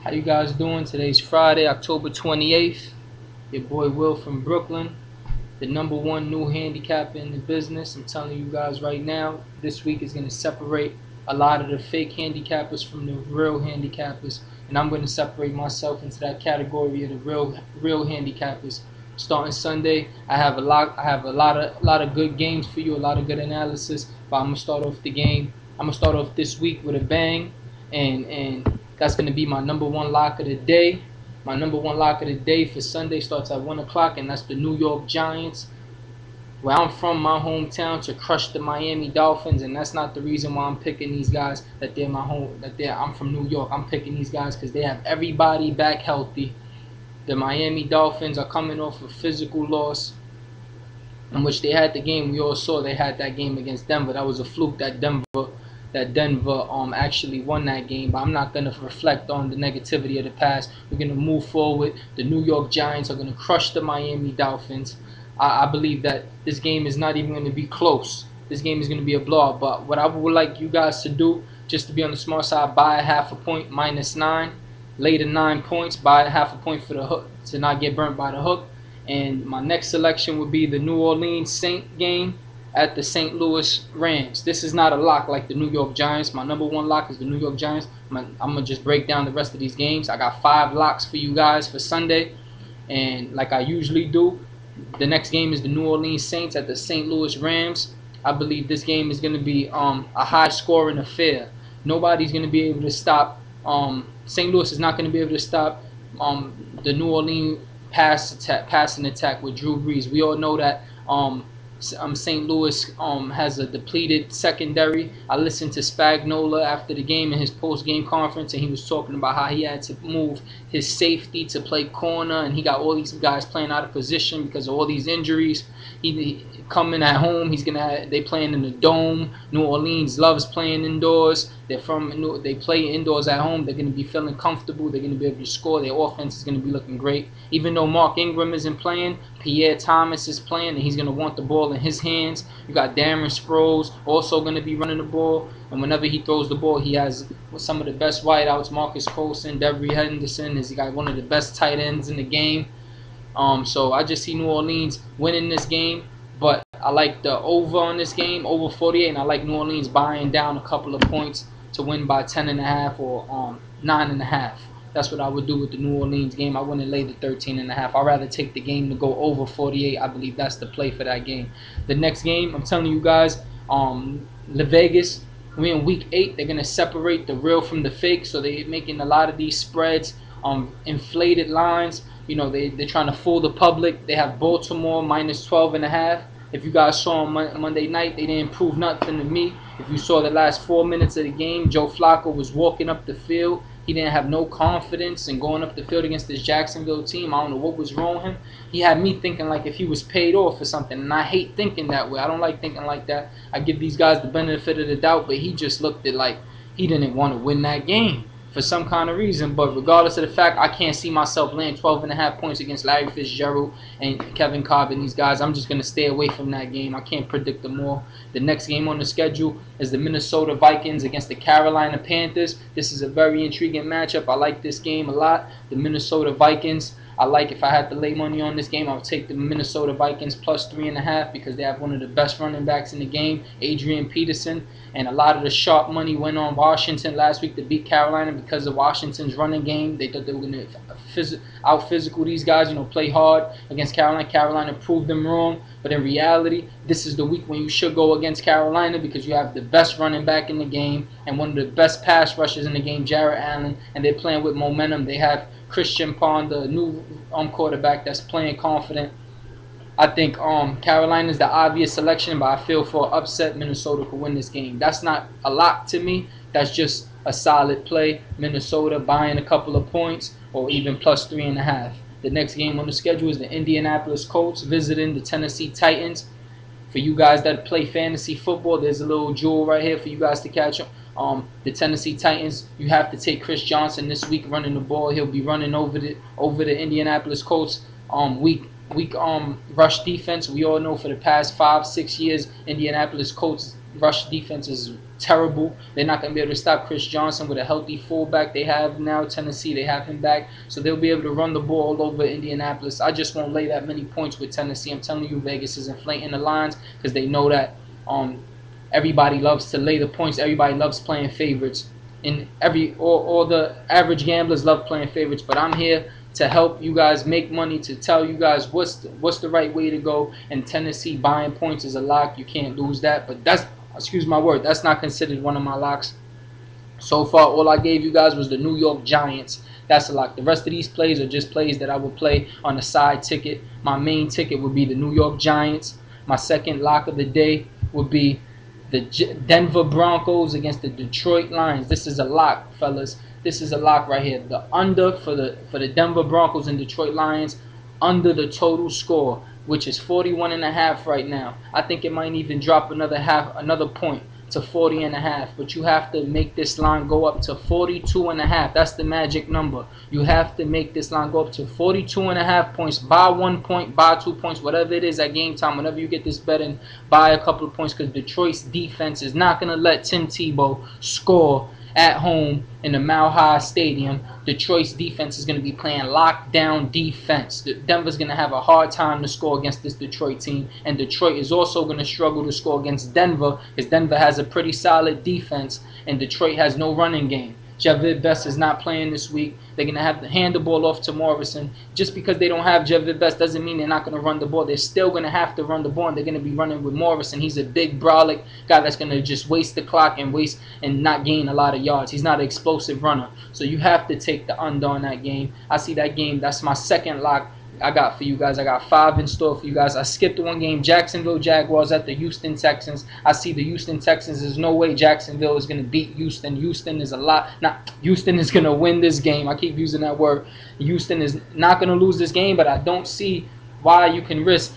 How you guys doing? Today's Friday, October 28th. Your boy Will from Brooklyn, the #1 new handicapper in the business. I'm telling you guys right now, this week is going to separate a lot of the fake handicappers from the real handicappers, and I'm going to separate myself into that category of the real handicappers. Starting Sunday, I have a lot of good games for you, a lot of good analysis. But I'm gonna start off the game. I'm gonna start off this week with a bang, and that's gonna be my #1 lock of the day. My #1 lock of the day for Sunday starts at 1 o'clock, and that's the New York Giants. Where I'm from, my hometown, to crush the Miami Dolphins, and that's not the reason why I'm picking these guys. I'm from New York. I'm picking these guys because they have everybody back healthy. The Miami Dolphins are coming off a physical loss in which they had the game. We all saw they had that game against Denver. That was a fluke that Denver actually won that game. But I'm not going to reflect on the negativity of the past. We're going to move forward. The New York Giants are going to crush the Miami Dolphins. I believe that this game is not even going to be close. This game is going to be a blowout. But what I would like you guys to do, just to be on the smart side, buy a half a point, -9. Later 9 points, buy a half a point for the hook to not get burnt by the hook. And my next selection would be the New Orleans Saints game at the St. Louis Rams. This is not a lock like the New York Giants. My #1 lock is the New York Giants. I'm going to just break down the rest of these games. I got 5 locks for you guys for Sunday. And like I usually do, the next game is the New Orleans Saints at the St. Louis Rams. I believe this game is going to be a high-scoring affair. Nobody's going to be able to stop. St. Louis is not going to be able to stop the New Orleans passing attack with Drew Brees. We all know that St. Louis has a depleted secondary. I listened to Spagnuolo after the game in his post-game conference, and he was talking about how he had to move his safety to play corner, and he got all these guys playing out of position because of all these injuries. He coming at home, they playing in the dome. New Orleans loves playing indoors. They play indoors at home. They're gonna be feeling comfortable. They're gonna be able to score. Their offense is gonna be looking great. Even though Mark Ingram isn't playing, Pierre Thomas is playing, and he's gonna want the ball in his hands. You got Darren Sproles also gonna be running the ball, and whenever he throws the ball, he has some of the best wideouts. Marcus Colson, Devery Henderson is got one of the best tight ends in the game. So I just see New Orleans winning this game, but I like the over on this game, over 48, and I like New Orleans buying down a couple of points to win by 10.5 or 9.5. That's what I would do with the New Orleans game. I wouldn't lay the 13.5. I'd rather take the game to go over 48. I believe that's the play for that game. The next game, I'm telling you guys, the Vegas, we're in week 8. They're gonna separate the real from the fake, so they're making a lot of these spreads, inflated lines. You know, they're trying to fool the public. They have Baltimore -12.5. If you guys saw on Monday night, they didn't prove nothing to me. If you saw the last 4 minutes of the game, Joe Flacco was walking up the field. He didn't have no confidence in going up the field against this Jacksonville team. I don't know what was wrong with him. He had me thinking like if he was paid off or something, and I hate thinking that way. I don't like thinking like that. I give these guys the benefit of the doubt, but he just looked at like he didn't want to win that game for some kind of reason. But regardless of the fact, I can't see myself laying 12.5 points against Larry Fitzgerald and Kevin Cobb and these guys. I'm just going to stay away from that game. I can't predict them all. The next game on the schedule is the Minnesota Vikings against the Carolina Panthers. This is a very intriguing matchup. I like this game a lot. The Minnesota Vikings, I like, if I had to lay money on this game, I would take the Minnesota Vikings +3.5 because they have one of the best running backs in the game, Adrian Peterson. And a lot of the sharp money went on Washington last week to beat Carolina because of Washington's running game. They thought they were going to out-physical these guys, play hard against Carolina. Carolina proved them wrong. But in reality, this is the week when you should go against Carolina because you have the best running back in the game and one of the best pass rushers in the game, Jarrett Allen, and they're playing with momentum. They have Christian Ponder, new quarterback that's playing confident. I think Carolina is the obvious selection, but I feel for upset Minnesota could win this game. That's not a lock to me. That's just a solid play. Minnesota buying a couple of points or even +3.5. The next game on the schedule is the Indianapolis Colts visiting the Tennessee Titans. For you guys that play fantasy football, there's a little jewel right here for you guys to catch. The Tennessee Titans, you have to take Chris Johnson this week running the ball. He'll be running over the Indianapolis Colts weak rush defense. We all know for the past 5-6 years, Indianapolis Colts rush defense is terrible. They're not going to be able to stop Chris Johnson with a healthy fullback they have now. Tennessee, they have him back, so they'll be able to run the ball all over Indianapolis. I just won't lay that many points with Tennessee. I'm telling you, Vegas is inflating the lines because they know that everybody loves to lay the points. Everybody loves playing favorites. And all the average gamblers love playing favorites. But I'm here to help you guys make money, to tell you guys what's the right way to go. And Tennessee buying points is a lock. You can't lose that. But that's, excuse my word, that's not considered one of my locks. So far, all I gave you guys was the New York Giants. That's a lock. The rest of these plays are just plays that I will play on the side ticket. My main ticket would be the New York Giants. My second lock of the day would be the Denver Broncos against the Detroit Lions. This is a lock, fellas. This is a lock right here. The under for the Denver Broncos and Detroit Lions, under the total score, which is 41.5 right now. I think it might even drop another point to 40.5. But you have to make this line go up to 42.5. That's the magic number. You have to make this line go up to 42.5 points. Buy 1 point, buy 2 points, whatever it is at game time. Whenever you get this betting, buy a couple of points, because Detroit's defense is not going to let Tim Tebow score at home in the Mile High Stadium. Detroit's defense is going to be playing lockdown defense. Denver's going to have a hard time to score against this Detroit team, and Detroit is also going to struggle to score against Denver, because Denver has a pretty solid defense and Detroit has no running game. Javid Best is not playing this week. They're going to have to hand the ball off to Morrison. Just because they don't have Javid Best doesn't mean they're not going to run the ball. They're still going to have to run the ball, and they're going to be running with Morrison. He's a big, brolic guy that's going to just waste the clock and not gain a lot of yards. He's not an explosive runner. So you have to take the under on that game. I see that game. That's my second lock I got for you guys. I got 5 in store for you guys. I skipped one game. Jacksonville Jaguars at the Houston Texans. I see the Houston Texans. There's no way Jacksonville is going to beat Houston. Houston is Houston is going to win this game. I keep using that word. Houston is not going to lose this game, but I don't see why you can risk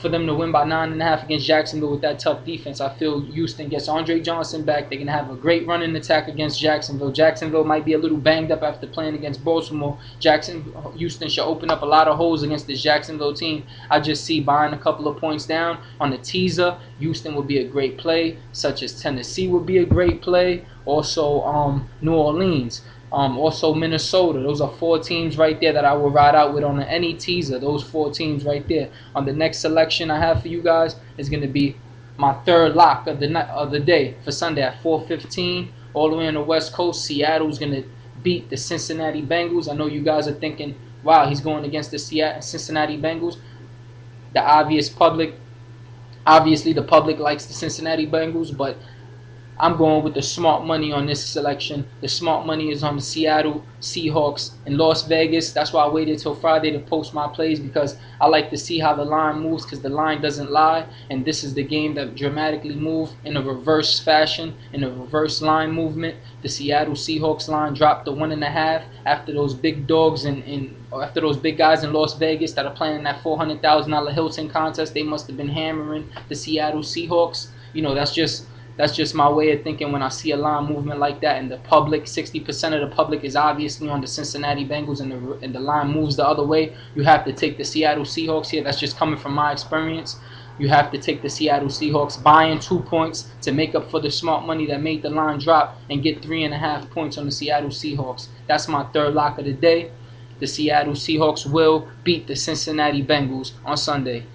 for them to win by 9.5 against Jacksonville with that tough defense. I feel Houston gets Andre Johnson back. They're going to have a great running attack against Jacksonville. Jacksonville might be a little banged up after playing against Baltimore. Houston should open up a lot of holes against this Jacksonville team. I just see buying a couple of points down on the teaser. Houston would be a great play, such as Tennessee would be a great play. Also, New Orleans. Also Minnesota. Those are 4 teams right there that I will ride out with on any teaser. Those 4 teams right there. On the next selection I have for you guys is going to be my third lock of the day for Sunday at 4:15. All the way on the West Coast, Seattle's going to beat the Cincinnati Bengals. I know you guys are thinking, wow, he's going against the Cincinnati Bengals. Obviously the public likes the Cincinnati Bengals, but I'm going with the smart money on this selection. The smart money is on the Seattle Seahawks in Las Vegas. That's why I waited till Friday to post my plays, because I like to see how the line moves, because the line doesn't lie. And this is the game that dramatically moved in a reverse fashion, in a reverse line movement. The Seattle Seahawks line dropped to 1.5 after those big dogs after those big guys in Las Vegas that are playing in that $400,000 Hilton contest. They must have been hammering the Seattle Seahawks. You know, that's just my way of thinking when I see a line movement like that, and the public, 60% of the public is obviously on the Cincinnati Bengals, and the line moves the other way. You have to take the Seattle Seahawks here. That's just coming from my experience. You have to take the Seattle Seahawks, buying 2 points to make up for the smart money that made the line drop, and get 3.5 points on the Seattle Seahawks. That's my third lock of the day. The Seattle Seahawks will beat the Cincinnati Bengals on Sunday.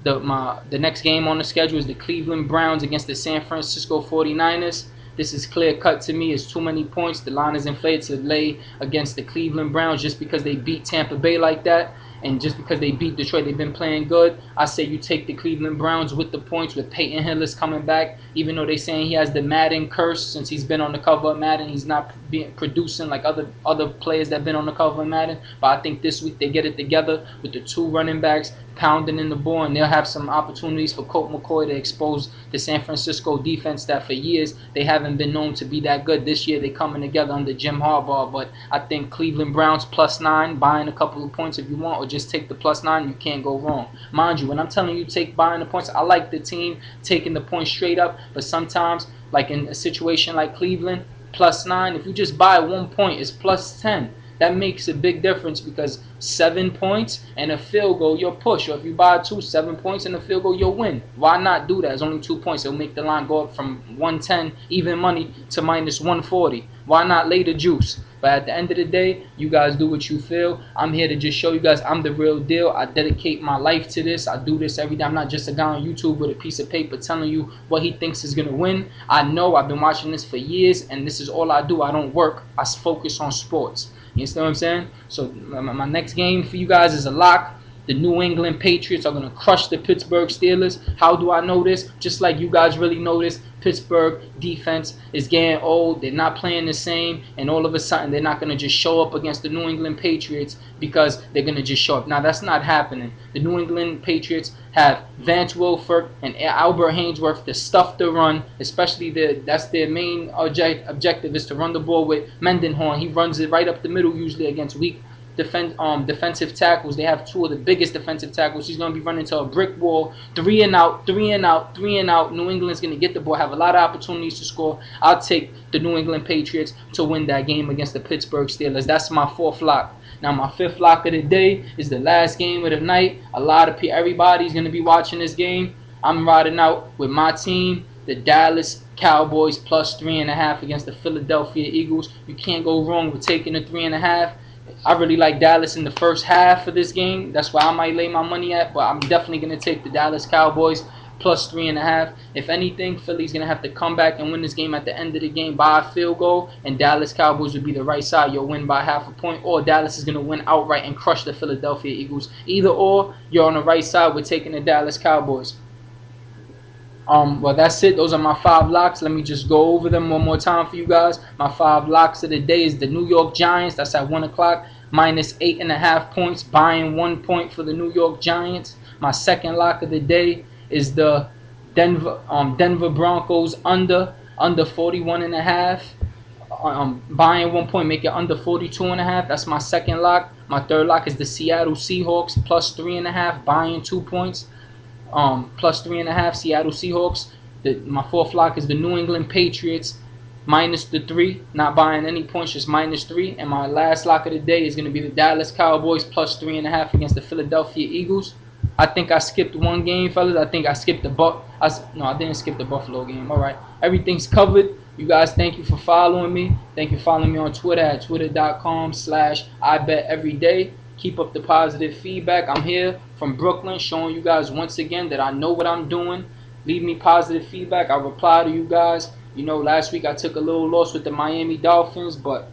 The next game on the schedule is the Cleveland Browns against the San Francisco 49ers. This is clear cut to me. It's too many points. The line is inflated to lay against the Cleveland Browns just because they beat Tampa Bay like that. And just because they beat Detroit, they've been playing good. I say you take the Cleveland Browns with the points, with Peyton Hillis coming back. Even though they're saying he has the Madden curse since he's been on the cover of Madden, he's not producing like other players that have been on the cover of Madden. But I think this week they get it together with the 2 running backs pounding in the ball, and they'll have some opportunities for Colt McCoy to expose the San Francisco defense that for years they haven't been known to be that good. This year they're coming together under Jim Harbaugh. But I think Cleveland Browns +9, buying a couple of points if you want, or just take the +9. You can't go wrong. Mind you, when I'm telling you buying the points, I like the team taking the points straight up. But sometimes, like in a situation like Cleveland, +9, if you just buy 1 point, it's +10. that makes a big difference, because 7 points and a field goal, you'll push. Or if you buy 7 points and a field goal, you'll win. Why not do that? It's only 2 points. It'll make the line go up from 110 even money to minus 140. Why not lay the juice? But at the end of the day, you guys do what you feel. I'm here to just show you guys I'm the real deal. I dedicate my life to this. I do this every day. I'm not just a guy on YouTube with a piece of paper telling you what he thinks is going to win. I know. I've been watching this for years, and this is all I do. I don't work. I focus on sports. You understand what I'm saying? So my next game for you guys is a lock. The New England Patriots are going to crush the Pittsburgh Steelers. How do I know this? Just like you guys really know this, Pittsburgh defense is getting old. They're not playing the same. And all of a sudden, they're not going to just show up against the New England Patriots because they're going to just show up. Now, that's not happening. The New England Patriots have Vance Wilfork and Albert Hainsworth to stuff the run, especially that's their main objective, is to run the ball with Mendenhorn. He runs it right up the middle usually against weak defensive tackles. They have 2 of the biggest defensive tackles. He's going to be running to a brick wall. 3 and out, 3 and out, 3 and out. New England's going to get the ball, have a lot of opportunities to score. I'll take the New England Patriots to win that game against the Pittsburgh Steelers. That's my 4th lock. Now, my 5th lock of the day is the last game of the night. Everybody's going to be watching this game. I'm riding out with my team, the Dallas Cowboys, plus 3.5 against the Philadelphia Eagles. You can't go wrong with taking the 3.5. I really like Dallas in the first half of this game. That's why I might lay my money at, but I'm definitely going to take the Dallas Cowboys plus 3.5. If anything, Philly's going to have to come back and win this game at the end of the game by a field goal, and Dallas Cowboys would be the right side. You'll win by half a point, or Dallas is going to win outright and crush the Philadelphia Eagles. Either or, you're on the right side with taking the Dallas Cowboys. Well, that's it. Those are my 5 locks. Let me just go over them one more time for you guys. My 5 locks of the day is the New York Giants. That's at 1 o'clock. Minus 8.5 points. Buying 1 point for the New York Giants. My second lock of the day is the Denver Broncos under 41.5. Buying 1 point, make it under 42.5. That's my second lock. My third lock is the Seattle Seahawks plus 3.5. Buying 2 points. Plus 3.5 Seattle Seahawks. My 4th lock is the New England Patriots minus the 3, not buying any points, just minus 3. And my last lock of the day is going to be the Dallas Cowboys plus 3.5 against the Philadelphia Eagles. I think I skipped one game, fellas. I think I skipped the no, I didn't skip the Buffalo game. All right, everything's covered. You guys, thank you for following me. Thank you for following me on Twitter at twitter.com/IBetEveryday. Keep up the positive feedback. I'm here from Brooklyn showing you guys once again that I know what I'm doing. Leave me positive feedback. I reply to you guys. You know, last week I took a little loss with the Miami Dolphins, but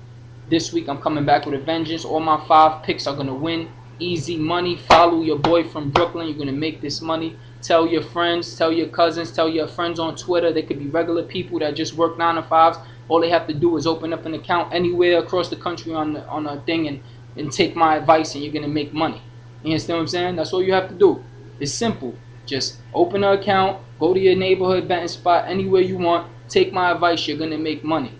this week I'm coming back with a vengeance. All my 5 picks are going to win. Easy money. Follow your boy from Brooklyn. You're going to make this money. Tell your friends, tell your cousins, tell your friends on Twitter. They could be regular people that just work 9 to 5s. All they have to do is open up an account anywhere across the country on a thing and take my advice, and you're going to make money. You understand what I'm saying? That's all you have to do. It's simple. Just open an account, go to your neighborhood betting spot, anywhere you want. Take my advice, you're going to make money.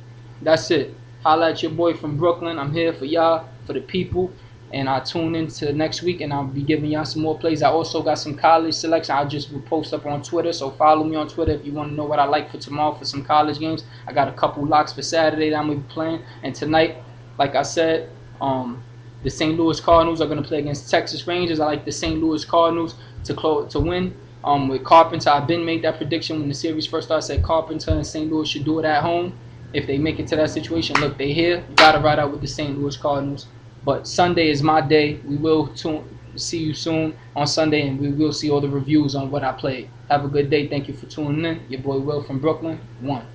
That's it. Holla at your boy from Brooklyn. I'm here for y'all, for the people. And I'll tune into next week, and I'll be giving y'all some more plays. I also got some college selection. I'll just post up on Twitter. So follow me on Twitter if you want to know what I like for tomorrow for some college games. I got a couple locks for Saturday that I'm going to be playing. And tonight, like I said, the St. Louis Cardinals are going to play against Texas Rangers. I like the St. Louis Cardinals to win. With Carpenter, I've been made that prediction when the series first started. I said Carpenter and St. Louis should do it at home. If they make it to that situation, look, they here. You got to ride out with the St. Louis Cardinals. But Sunday is my day. We will see you soon on Sunday, and we will see all the reviews on what I played. Have a good day. Thank you for tuning in. Your boy Will from Brooklyn. 1.